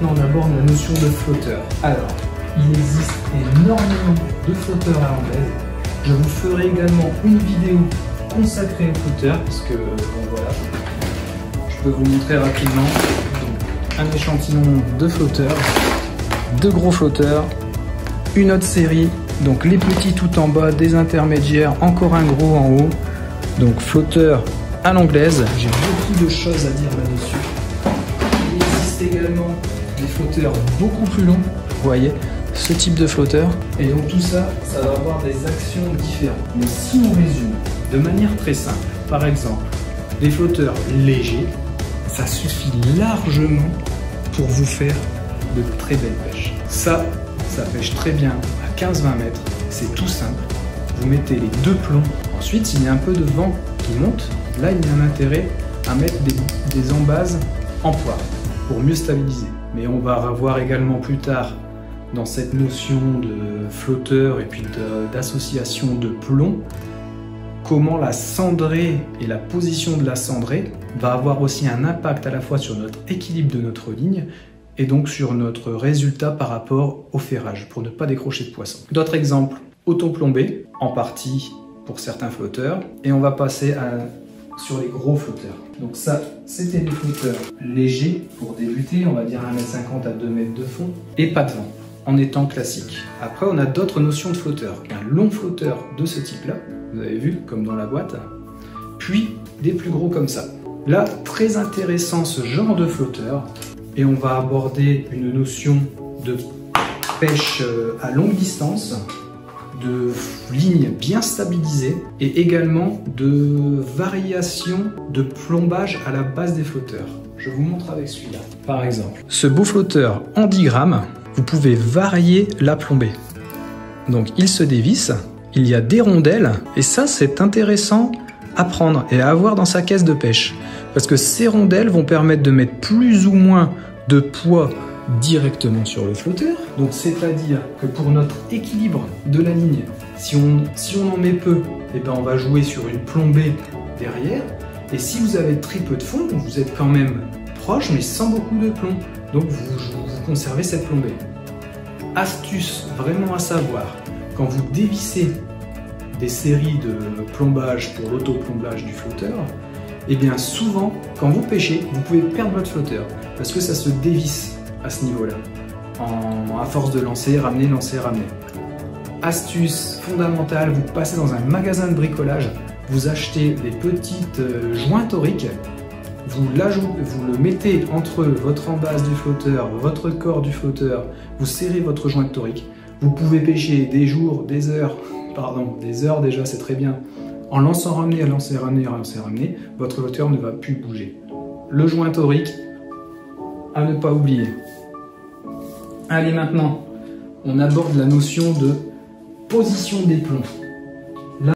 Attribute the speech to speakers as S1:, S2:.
S1: maintenant on aborde la notion de flotteur. Alors, il existe énormément de flotteurs à l'anglaise. Je vous ferai également une vidéo consacrée aux flotteurs, parce que bon voilà, je peux vous montrer rapidement donc, un échantillon de flotteurs, de gros flotteurs, une autre série, donc les petits tout en bas, des intermédiaires, encore un gros en haut, donc flotteur à l'anglaise. J'ai beaucoup de choses à dire là-dessus. Il existe également des flotteurs beaucoup plus longs, vous voyez, ce type de flotteur. Et donc tout ça, ça va avoir des actions différentes. Mais si on résume de manière très simple, par exemple, des flotteurs légers, ça suffit largement pour vous faire de très belles pêches. Ça pêche très bien à 15-20 mètres, c'est tout simple. Vous mettez les deux plombs. Ensuite, s'il y a un peu de vent qui monte, là il y a un intérêt à mettre des embases en poire pour mieux stabiliser. Mais on va revoir également plus tard dans cette notion de flotteur et puis d'association de plomb, comment la cendrée et la position de la cendrée va avoir aussi un impact à la fois sur notre équilibre de notre ligne et donc sur notre résultat par rapport au ferrage, pour ne pas décrocher de poisson. D'autres exemples, auto-plombé, en partie pour certains flotteurs, et on va passer sur les gros flotteurs. Donc ça, c'était des flotteurs légers pour débuter, on va dire 1,50 m à 2 m de fond, et pas de vent, en étant classique. Après, on a d'autres notions de flotteurs. Un long flotteur de ce type-là, vous avez vu, comme dans la boîte, puis des plus gros comme ça. Là, très intéressant ce genre de flotteur, et on va aborder une notion de pêche à longue distance, de lignes bien stabilisées et également de variation de plombage à la base des flotteurs. Je vous montre avec celui-là. Par exemple, ce beau flotteur en 10 grammes, vous pouvez varier la plombée. Donc il se dévisse, il y a des rondelles et ça c'est intéressant à prendre et à avoir dans sa caisse de pêche. Parce que ces rondelles vont permettre de mettre plus ou moins de poids directement sur le flotteur. Donc c'est-à-dire que pour notre équilibre de la ligne, si on en met peu, eh ben on va jouer sur une plombée derrière. Et si vous avez très peu de fond, vous êtes quand même proche mais sans beaucoup de plomb. Donc vous conservez cette plombée. Astuce vraiment à savoir, quand vous dévissez des séries de plombage pour l'auto-plombage du flotteur, et bien souvent, quand vous pêchez, vous pouvez perdre votre flotteur parce que ça se dévisse à ce niveau-là, à force de lancer, ramener, lancer, ramener. Astuce fondamentale, vous passez dans un magasin de bricolage, vous achetez des petites joints toriques, vous le mettez entre votre embase du flotteur, votre corps du flotteur, vous serrez votre joint torique. Vous pouvez pêcher des jours, des heures déjà, c'est très bien. En lançant, ramener, lancer, ramener, lancer, ramener, votre flotteur ne va plus bouger. Le joint torique, à ne pas oublier. Allez, maintenant, on aborde la notion de position des plombs.